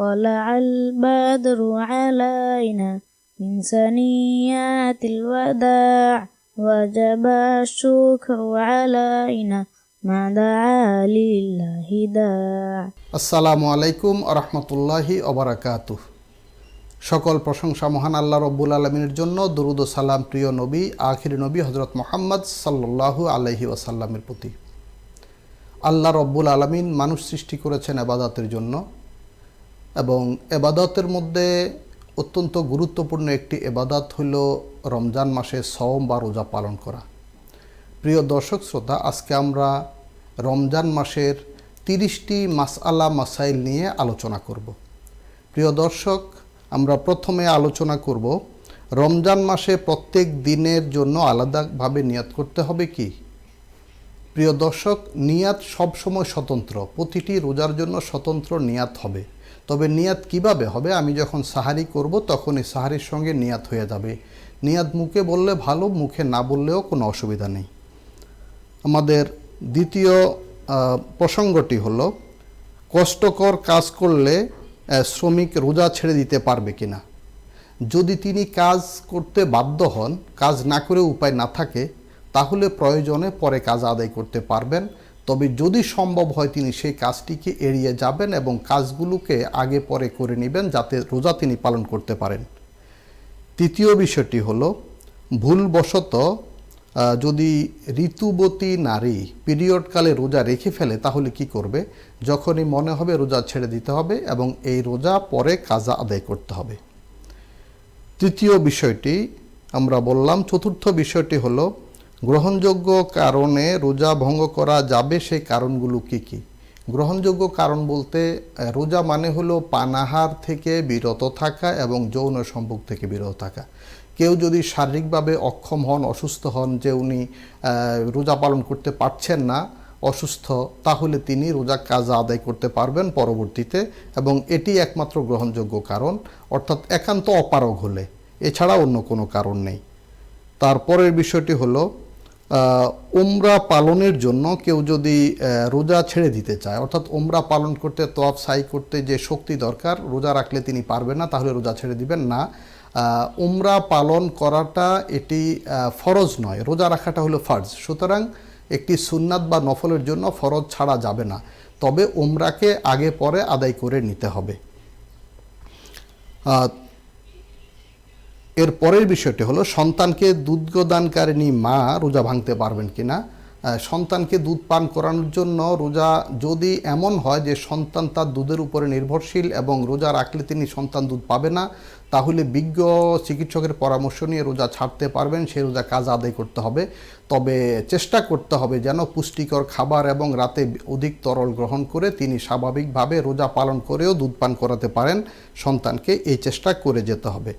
طلع البدر علينا من ثنيات الوداع وجب الشكر علينا ما دعا لله داع আসসালামু আলাইকুম আরহামতুল্লাহি ওবারাকাতুহ। সকল প্রশংসা মহান আল্লাহ রব্বুল আলমিনের জন্য। দরুদ ও সালাম প্রিয় নবী আখির নবী হজরত মুহাম্মদ সাল্লাল্লাহু আলাইহি ওয়াসাল্লামের প্রতি। আল্লাহ রব্বুল আলমিন মানুষ সৃষ্টি করেছেন ইবাদতের জন্য, এবং ইবাদতের মধ্যে অত্যন্ত গুরুত্বপূর্ণ একটি ইবাদত হইল রমজান মাসে সওম বা রোজা পালন করা। প্রিয় দর্শক শ্রোতা, আজকে আমরা রমজান মাসের 30টি মাসআলা মাসাইল নিয়ে আলোচনা করব। প্রিয় দর্শক, আমরা প্রথমে আলোচনা করব রমজান মাসে প্রত্যেক দিনের জন্য আলাদাভাবে নিয়াত করতে হবে কি। প্রিয় দর্শক, নিয়াত সবসময় স্বতন্ত্র, প্রতিটি রোজার জন্য স্বতন্ত্র নিয়াত হবে। তবে নিয়াত কিভাবে হবে? আমি যখন সাহারি করব তখন এই সাহারির সঙ্গে নিয়াত হয়ে যাবে। নিয়াত মুখে বললে ভালো, মুখে না বললেও কোনো অসুবিধা নেই। আমাদের দ্বিতীয় প্রসঙ্গটি হলো, কষ্টকর কাজ করলে শ্রমিক রোজা ছেড়ে দিতে পারবে কিনা। যদি তিনি কাজ করতে বাধ্য হন, কাজ না করে উপায় না থাকে, তাহলে প্রয়োজনে পরে কাজ আদায় করতে পারবেন। তবে যদি সম্ভব হয় তিনি সেই কাজটিকে এড়িয়ে যাবেন এবং কাজগুলোকে আগে পরে করে নেবেন, যাতে রোজা তিনি পালন করতে পারেন। তৃতীয় বিষয়টি হলো, ভুলবশত যদি ঋতুবতী নারী পিরিয়ডকালে রোজা রেখে ফেলে তাহলে কি করবে? যখনই মনে হবে রোজা ছেড়ে দিতে হবে এবং এই রোজা পরে কাজা আদায় করতে হবে। তৃতীয় বিষয়টি আমরা বললাম। চতুর্থ বিষয়টি হলো, গ্রহণযোগ্য কারণে রোজা ভঙ্গ করা যাবে, সেই কারণগুলো কি কি? গ্রহণযোগ্য কারণ বলতে রোজা মানে হলো পানাহার থেকে বিরত থাকা এবং যৌন সম্পর্ক থেকে বিরত থাকা। কেউ যদি শারীরিকভাবে অক্ষম হন, অসুস্থ হন, যে উনি রোজা পালন করতে পারছেন না, অসুস্থ, তাহলে তিনি রোজা কাজা আদায় করতে পারবেন পরবর্তীতে, এবং এটি একমাত্র গ্রহণযোগ্য কারণ, অর্থাৎ একান্ত অপারগ হলে, এছাড়া অন্য কোনো কারণ নেই। তারপরের বিষয়টি হলো, উমরা পালনের জন্য কেউ যদি রোজা ছেড়ে দিতে চায়, অর্থাৎ উমরা পালন করতে, তওয়াফ সাই করতে যে শক্তি দরকার, রোজা রাখলে তিনি পারবেন না, তাহলে রোজা ছেড়ে দিবেন না। উমরা পালন করাটা এটি ফরজ নয়, রোজা রাখাটা হলো ফরজ। সুতরাং একটি সুন্নাত বা নফলের জন্য ফরজ ছাড়া যাবে না, তবে উমরাকে আগে পরে আদায় করে নিতে হবে। এর পরের বিষয়টি হলো, সন্তানকে দুগ্ধদানকারিণী মা রোজা ভাঙতে পারবেন কিনা। সন্তানকে দুধ পান করানোর জন্য রোজা, যদি এমন হয় যে সন্তান তার দুধের উপরে নির্ভরশীল এবং রোজা রাখলে তিনি সন্তান দুধ পাবে না, তাহলে বিজ্ঞ চিকিৎসকের পরামর্শ নিয়ে রোজা ছাড়তে পারবেন, সেই রোজা কাজ আদায় করতে হবে। তবে চেষ্টা করতে হবে যেন পুষ্টিকর খাবার এবং রাতে অধিক তরল গ্রহণ করে তিনি স্বাভাবিকভাবে রোজা পালন করেও দুধ পান করাতে পারেন সন্তানকে, এই চেষ্টা করে যেতে হবে।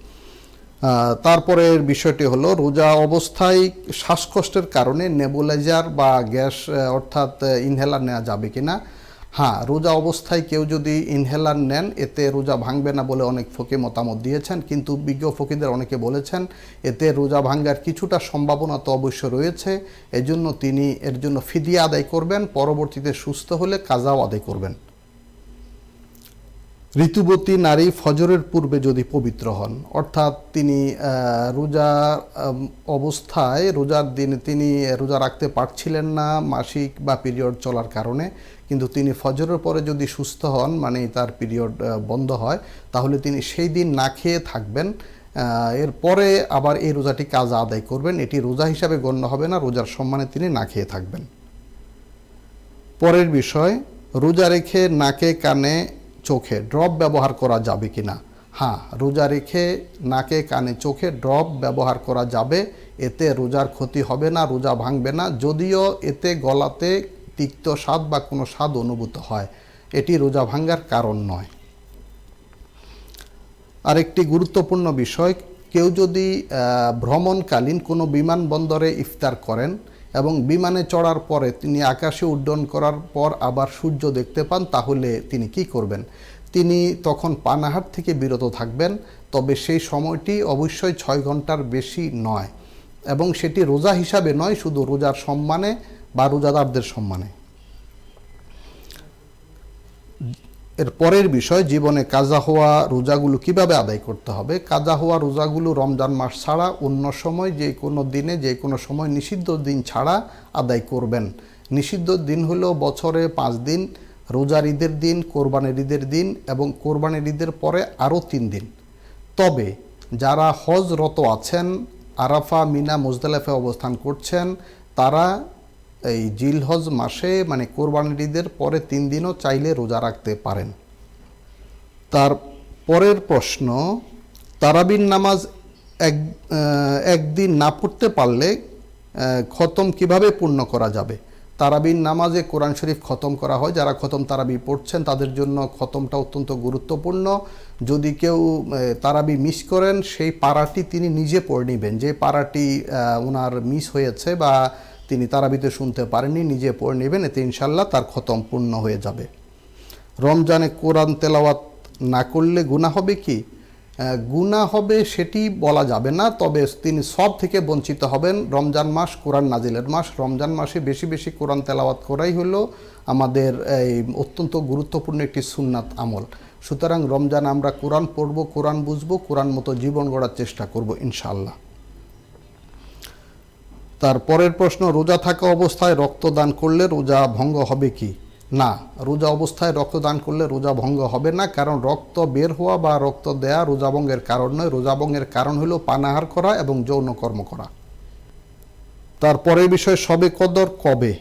তারপরের বিষয়টি হলো, রোজা অবস্থায় শ্বাসকষ্টের কারণে নেবুলাইজার বা গ্যাস অর্থাৎ ইনহেলার নেওয়া যাবে কিনা। হ্যাঁ, রোজা অবস্থায় কেউ যদি ইনহেলার নেন এতে রোজা ভাঙবে না বলে অনেক ফকি মতামত দিয়েছেন, কিন্তু বিজ্ঞ ফকিদের অনেকে বলেছেন এতে রোজা ভাঙার কিছুটা সম্ভাবনা তো অবশ্য রয়েছে, এজন্য তিনি এর জন্য ফিদিয়া আদায় করবেন, পরবর্তীতে সুস্থ হলে কাজাও আদায় করবেন। ঋতুবতী নারী ফজরের পূর্বে যদি পবিত্র হন, অর্থাৎ তিনি রোজা অবস্থায়, রোজার দিনে তিনি রোজা রাখতে পারছিলেন না মাসিক বা পিরিয়ড চলার কারণে, কিন্তু তিনি ফজরের পরে যদি সুস্থ হন, মানে তার পিরিয়ড বন্ধ হয়, তাহলে তিনি সেই দিন না খেয়ে থাকবেন। এরপরে আবার এই রোজাটি কাজা আদায় করবেন, এটি রোজা হিসাবে গণ্য হবে না, রোজার সম্মানে তিনি না খেয়ে থাকবেন। পরের বিষয়, রোজা রেখে নাকে কানে চোখে ড্রপ ব্যবহার করা যাবে কিনা। হ্যাঁ, রোজা রেখে নাকে কানে চোখে ড্রপ ব্যবহার করা যাবে, এতে রোজার ক্ষতি হবে না, রোজা ভাঙবে না, যদিও এতে গলাতে তিক্ত স্বাদ বা কোনো স্বাদ অনুভূত হয়, এটি রোজা ভাঙার কারণ নয়। আরেকটি গুরুত্বপূর্ণ বিষয়, কেউ যদি ভ্রমণকালীন কোনো বিমানবন্দরে ইফতার করেন এবং বিমানে চড়ার পরে তিনি আকাশে উড্ডয়ন করার পর আবার সূর্য দেখতে পান, তাহলে তিনি কি করবেন? তিনি তখন পানাহার থেকে বিরত থাকবেন, তবে সেই সময়টি অবশ্যই 6 ঘন্টার বেশি নয়, এবং সেটি রোজা হিসাবে নয়, শুধু রোজার সম্মানে বা রোজাদারদের সম্মানে। এর পরের বিষয়, জীবনে কাজা হওয়া রোজাগুলো কিভাবে আদায় করতে হবে। কাজা হওয়া রোজাগুলো রমজান মাস ছাড়া অন্য সময় যে কোনো দিনে যে কোনো সময় নিষিদ্ধ দিন ছাড়া আদায় করবেন। নিষিদ্ধ দিন হলো বছরে 5 দিন, রোজার ঈদের দিন, কোরবানির ঈদের দিন এবং কোরবানির ঈদের পরে আরও 3 দিন। তবে যারা হজরত আছেন, আরাফা, মিনা, মুজদালিফায় অবস্থান করছেন, তারা এই জিলহজ মাসে মানে কোরবানির ঈদের পরে 3 দিনও চাইলে রোজা রাখতে পারেন। তার পরের প্রশ্ন, তারাবির নামাজ একদিন না পড়তে পারলে খতম কিভাবে পূর্ণ করা যাবে। তারাবির নামাজে কোরআন শরীফ খতম করা হয়। যারা খতম তারাবি পড়ছেন তাদের জন্য খতমটা অত্যন্ত গুরুত্বপূর্ণ। যদি কেউ তারাবি মিস করেন, সেই পারাটি তিনি নিজে পড়ে নেবেন। যে পারাটি ওনার মিস হয়েছে বা তিনি তারাবিতে শুনতে পারেননি, নিজে পড়ে নেবেন, এতে ইনশাল্লাহ তার খতম পূর্ণ হয়ে যাবে। রমজানে কোরআন তেলাওয়াত না করলে গুনাহ হবে কি? গুনাহ হবে সেটি বলা যাবে না, তবে তিনি সব থেকে বঞ্চিত হবেন। রমজান মাস কোরআন নাজিলের মাস। রমজান মাসে বেশি বেশি কোরআন তেলাওয়াত করাই হলো আমাদের এই অত্যন্ত গুরুত্বপূর্ণ একটি সুন্নাত আমল। সুতরাং রমজান আমরা কোরআন পড়ব, কোরআন বুঝবো, কোরআন মতো জীবন গড়ার চেষ্টা করব ইনশাআল্লাহ। তারপরের প্রশ্ন, রোজা থাকা অবস্থায় রক্তদান করলে রোজা ভঙ্গ হবে কি? না, রোজা অবস্থায় রক্তদান করলে রোজা ভঙ্গ হবে না, কারণ রক্ত বের হওয়া বা রক্ত দেয়া রোজা ভঙ্গের কারণ নয়। রোজা ভঙ্গের কারণ হলো পানাহার করা এবং যৌন কর্ম করা। তারপরের বিষয়, শবে কদর কবে?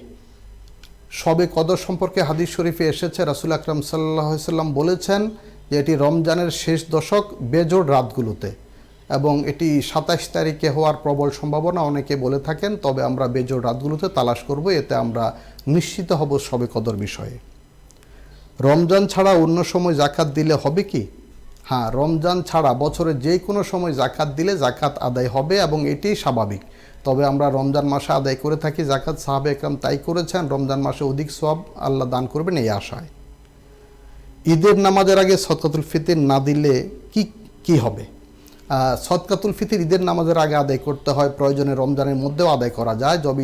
শবে কদর সম্পর্কে হাদিস শরীফে এসেছে, রাসূল আকরাম সাল্লাল্লাহু আলাইহি সাল্লাম বলেছেন যে এটি রমজানের শেষ দশক বেজোড় রাতগুলোতে, এবং এটি 27 তারিখে হওয়ার প্রবল সম্ভাবনা অনেকে বলে থাকেন। তবে আমরা বেজোড় রাতগুলোতে তালাশ করব, এতে আমরা নিশ্চিত হব শবে কদর বিষয়ে। রমজান ছাড়া অন্য সময় জাকাত দিলে হবে কি? হ্যাঁ, রমজান ছাড়া বছরে যে কোনো সময় জাকাত দিলে জাকাত আদায় হবে এবং এটাই স্বাভাবিক। তবে আমরা রমজান মাসে আদায় করে থাকি জাকাত, সাহাবে একরাম তাই করেছেন। রমজান মাসে অধিক সওয়াব আল্লাহ দান করবেন এই আশায়। ঈদের নামাজের আগে সদকাতুল ফিতর না দিলে কি হবে? সদকাতুল ফিতর ঈদের নামাজের আগে আদায় করতে হয়, প্রয়োজনে রমজানের মধ্যেও আদায় করা যায়। তবে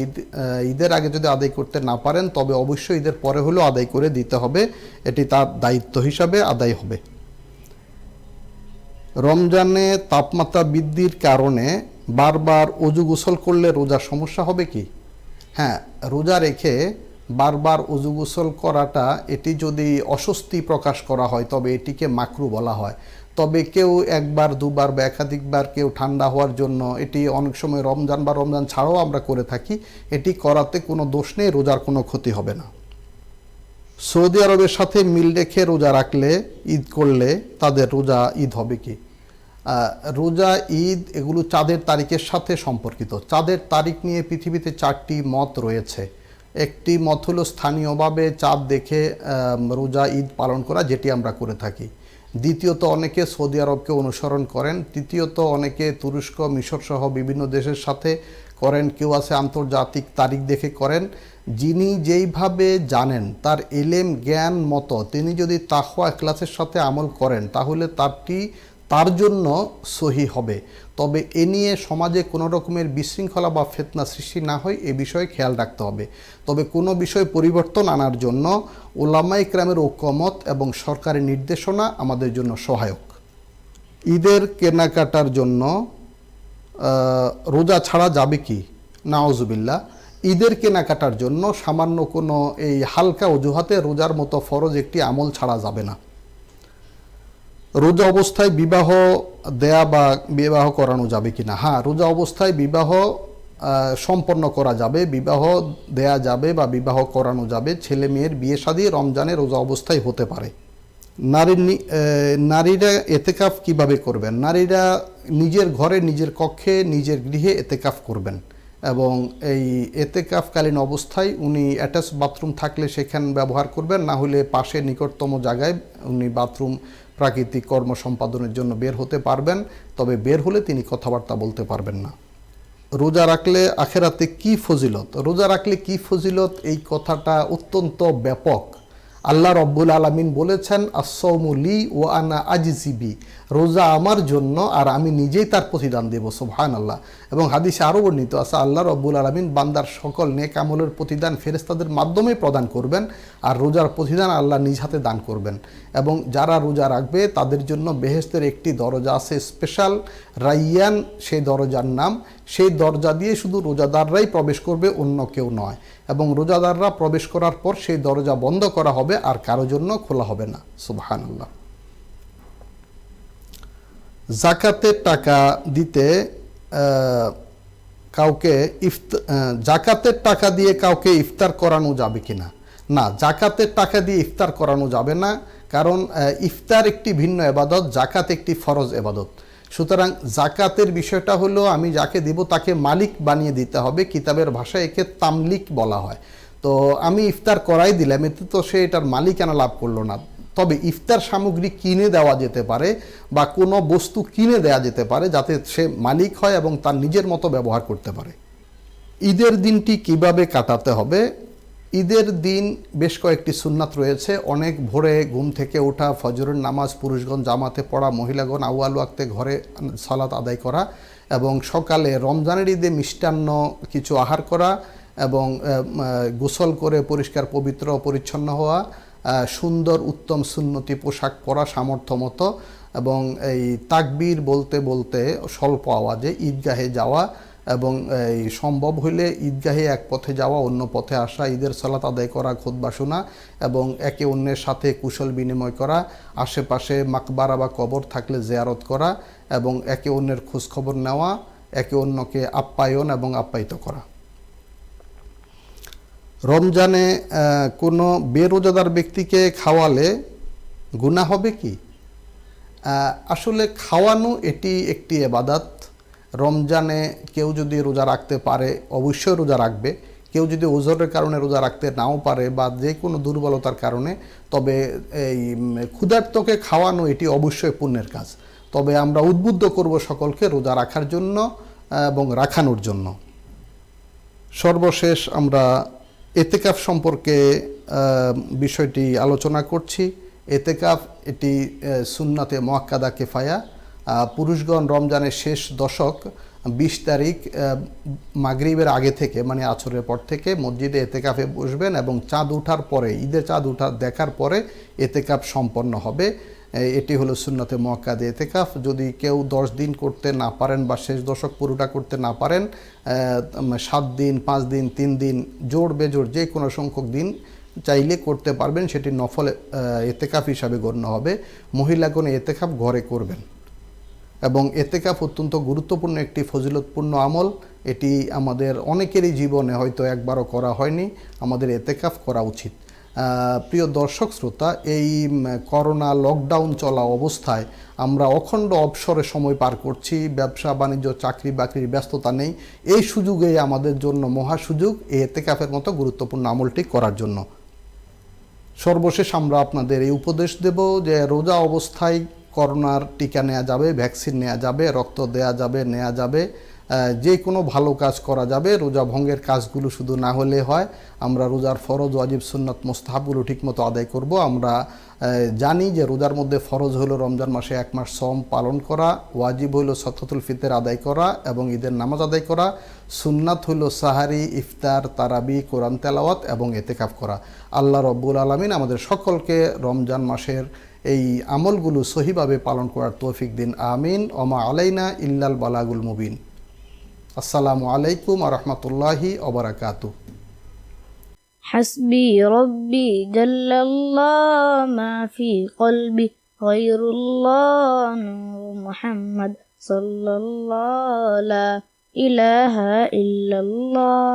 ঈদের আগে যদি আদায় করতে না পারেন, তবে অবশ্যই ঈদের পরে হলেও আদায় করে দিতে হবে, এটি তার দায়িত্ব হিসাবে আদায় হবে। রমজানে তাপমাত্রা বৃদ্ধির কারণে বারবার অজু গোসল করলে রোজার সমস্যা হবে কি? হ্যাঁ, রোজা রেখে বারবার অজু গোসল করাটা, এটি যদি অস্বস্তি প্রকাশ করা হয় তবে এটিকে মাকরু বলা হয়। তবে কেউ একবার, দুবার বা একাধিকবার কেউ ঠান্ডা হওয়ার জন্য, এটি অনেক সময় রমজান বা রমজান ছাড়াও আমরা করে থাকি, এটি করাতে কোনো দোষ নেই, রোজার কোনো ক্ষতি হবে না। সৌদি আরবের সাথে মিল রেখে রোজা রাখলে, ঈদ করলে তাদের রোজা ঈদ হবে কি? রোজা, ঈদ এগুলো চাঁদের তারিখের সাথে সম্পর্কিত। চাঁদের তারিখ নিয়ে পৃথিবীতে 4টি মত রয়েছে। একটি মত হলো স্থানীয়ভাবে চাঁদ দেখে রোজা, ঈদ পালন করা, যেটি আমরা করে থাকি। দ্বিতীয়ত, অনেকে সৌদি আরবকে অনুসরণ করেন। তৃতীয়ত, অনেকে তুরস্ক, মিশর সহ বিভিন্ন দেশের সাথে করেন। কেউ আছে আন্তর্জাতিক তারিখ দেখে করেন। যিনি যেইভাবে জানেন, তার এলেম জ্ঞান মতো তিনি যদি তাকওয়া ইখলাসের সাথে আমল করেন, তাহলে তার জন্য সহি হবে। তবে এ নিয়ে সমাজে কোনো রকমের বিশৃঙ্খলা বা ফিতনা সৃষ্টি না হয়, এ বিষয়ে খেয়াল রাখতে হবে। তবে কোনো বিষয় পরিবর্তন আনার জন্য উলামায়ে কেরামের ঐক্যমত এবং সরকারি নির্দেশনা আমাদের জন্য সহায়ক। ঈদের কেনাকাটার জন্য রোজা ছাড়া যাবে কি? নাউজুবিল্লাহ। ঈদের কেনাকাটার জন্য সামান্য কোনো এই হালকা অজুহাতে রোজার মতো ফরজ একটি আমল ছাড়া যাবে না। রোজা অবস্থায় বিবাহ দেয়া বা বিবাহ করানো যাবে কি না? হ্যাঁ, রোজা অবস্থায় বিবাহ সম্পন্ন করা যাবে, বিবাহ দেয়া যাবে বা বিবাহ করানো যাবে। ছেলে মেয়ের বিয়ে শাদী রমজানে রোজা অবস্থায় হতে পারে। নারীরা এতেকাফ কিভাবে করবেন? নারীরা নিজের ঘরে, নিজের কক্ষে, নিজের গৃহে এতেকাফ করবেন, এবং এই এতেকাফকালীন অবস্থায় উনি অ্যাটাচ বাথরুম থাকলে সেখানে ব্যবহার করবেন, না হলে পাশে নিকটতম জায়গায় উনি বাথরুম প্রাকৃতিক কর্ম সম্পাদনের জন্য বের হতে পারবেন। তবে বের হলে তিনি কথাবার্তা বলতে পারবেন না। রোজা রাখলে আখেরাতে কি ফজিলত? রোজা রাখলে কি ফজিলত, এই কথাটা অত্যন্ত ব্যাপক। আল্লাহ রব্বুল আলামিন বলেছেন, আস-সাওমু লি ওয়া আনা আজজিবি, রোজা আমার জন্য আর আমি নিজেই তার প্রতিদান দেব। সুবহানাল্লাহ। এবং হাদিসে আরও বর্ণিত আছে, আল্লাহ রব্বুল আলামিন বান্দার সকল নেক আমলের প্রতিদান ফেরেশতাদের মাধ্যমে প্রদান করবেন, আর রোজার প্রতিদান আল্লাহ নিজ হাতে দান করবেন। এবং যারা রোজা রাখবে তাদের জন্য বেহেশতের একটি দরজা আছে, স্পেশাল রাইয়ান সেই দরজার নাম। সেই দরজা দিয়ে শুধু রোজাদাররাই প্রবেশ করবে, অন্য কেউ নয়। এবং রোজাদাররা প্রবেশ করার পর সেই দরজা বন্ধ করা হবে, আর কারো জন্য খোলা হবে না। সুবহানাল্লাহ। জাকাতের টাকা দিতে কাউকে জাকাতের টাকা দিয়ে কাউকে ইফতার করানো যাবে কিনা? না, জাকাতের টাকা দিয়ে ইফতার করানো যাবে না, কারণ ইফতার একটি ভিন্ন এবাদত, জাকাত একটি ফরজ এবাদত। সুতরাং জাকাতের বিষয়টা হলো, আমি যাকে দিব তাকে মালিক বানিয়ে দিতে হবে। কিতাবের ভাষায় একে তামলিক বলা হয়। তো আমি ইফতার করাই দিলাম, এতে তো সে এটার মালিকানা লাভ করলো না। তবে ইফতার সামগ্রী কিনে দেওয়া যেতে পারে, বা কোনো বস্তু কিনে দেওয়া যেতে পারে, যাতে সে মালিক হয় এবং তার নিজের মতো ব্যবহার করতে পারে। ঈদের দিনটি কিভাবে কাটাতে হবে? ঈদের দিন বেশ কয়েকটি সুন্নাত রয়েছে। অনেক ভোরে ঘুম থেকে ওঠা, ফজরের নামাজ পুরুষগণ জামাতে পড়া, মহিলাগণ আউয়াল ওয়াক্তে ঘরে সালাত আদায় করা, এবং সকালে রমজানের ঈদে মিষ্টান্ন কিছু আহার করা, এবং গোসল করে পরিষ্কার পবিত্র পরিচ্ছন্ন হওয়া, সুন্দর উত্তম সুন্নতি পোশাক পরা সামর্থ্য মতো, এবং এই তাকবীর বলতে বলতে স্বল্প আওয়াজে ঈদগাহে যাওয়া, এবং এই সম্ভব হইলে ঈদগাহে এক পথে যাওয়া, অন্য পথে আসা, ঈদের সালাত আদায় করা, খুতবা শোনা, এবং একে অন্যের সাথে কুশল বিনিময় করা, আশেপাশে মাকবারা বা কবর থাকলে জিয়ারত করা, এবং একে অন্যের খোঁজখবর নেওয়া, একে অন্যকে আপ্যায়ন এবং আপ্যায়িত করা। রমজানে কোনো বেরোজাদার ব্যক্তিকে খাওয়ালে গুনাহ হবে কি? আসলে খাওয়ানো এটি একটি ইবাদত। রমজানে কেউ যদি রোজা রাখতে পারে অবশ্যই রোজা রাখবে। কেউ যদি ওজরের কারণে রোজা রাখতে নাও পারে, বা যে কোনো দুর্বলতার কারণে, তবে এই ক্ষুধার্তকে খাওয়ানো এটি অবশ্যই পুণ্যের কাজ। তবে আমরা উদ্বুদ্ধ করব সকলকে রোজা রাখার জন্য এবং রাখানোর জন্য। সর্বশেষ আমরা এতেকাফ সম্পর্কে বিষয়টি আলোচনা করছি। এতেকাফ এটি সুন্নাতে মুআক্কাদা কিফায়া। পুরুষগণ রমজানের শেষ দশক 20 তারিখ মাগরিবের আগে থেকে, মানে আসরের পর থেকে মসজিদে এতেকাফে বসবেন, এবং চাঁদ ওঠার পরে, ঈদের চাঁদ দেখার পরে এতেকাফ সম্পন্ন হবে। এটি হলো সুন্নাতে মুআক্কাদা এতেকাফ। যদি কেউ 10 দিন করতে না পারেন, বা শেষ দশক পুরোটা করতে না পারেন, 7 দিন, 5 দিন, 3 দিন, জোড় বেজোড় যে কোনো সংখ্যক দিন চাইলে করতে পারবেন, সেটি নফল এতেকাফ হিসাবে গণ্য হবে। মহিলাগণ এতেকাফ ঘরে করবেন। এবং এতেকাফ অত্যন্ত গুরুত্বপূর্ণ একটি ফজিলতপূর্ণ আমল। এটি আমাদের অনেকেরই জীবনে হয়তো একবারও করা হয়নি। আমাদের এতেকাফ করা উচিত। প্রিয় দর্শক শ্রোতা, এই করোনা লকডাউন চলা অবস্থায় আমরা অখণ্ড অবসরে সময় পার করছি। ব্যবসা বাণিজ্য, চাকরি বাকরির ব্যস্ততা নেই। এই সুযোগেই আমাদের জন্য মহা সুযোগ এই এতেকাফের মতো গুরুত্বপূর্ণ আমলটি করার জন্য। সর্বশেষ আমরা আপনাদের এই উপদেশ দেব যে রোজা অবস্থায় করোনার টিকা নেওয়া যাবে, ভ্যাকসিন নেওয়া যাবে, রক্ত দেওয়া যাবে, নেওয়া যাবে, যে কোনো ভালো কাজ করা যাবে। রোজা ভঙ্গের কাজগুলো শুধু না হলে হয়। আমরা রোজার ফরজ, ওয়াজিব, সুন্নাত, মুস্তাহাবগুলো ঠিকমতো আদায় করব। আমরা জানি যে রোজার মধ্যে ফরজ হলো রমজান মাসে 1 মাস সম পালন করা, ওয়াজিব হলো সদকাতুল ফিতর আদায় করা এবং ঈদের নামাজ আদায় করা, সুন্নাত হলো সাহারি, ইফতার, তারাবি, কোরআন তেলাওয়াত এবং এতেকাফ করা। আল্লাহ রব্বুল আলামিন আমাদের সকলকে রমজান মাসের এই আমলগুলো সহিভাবে পালন করার তৌফিক দিন। আমিন। ওমা আলাইনা ইল্লাল বালাগুল মুবিন। আসসালামু আলাইকুম ওয়া রাহমাতুল্লাহি ওয়া বারাকাতুহু। حسبي ربي جل الله ما في قلبي غير الله نور محمد صلى الله لا إله إلا الله.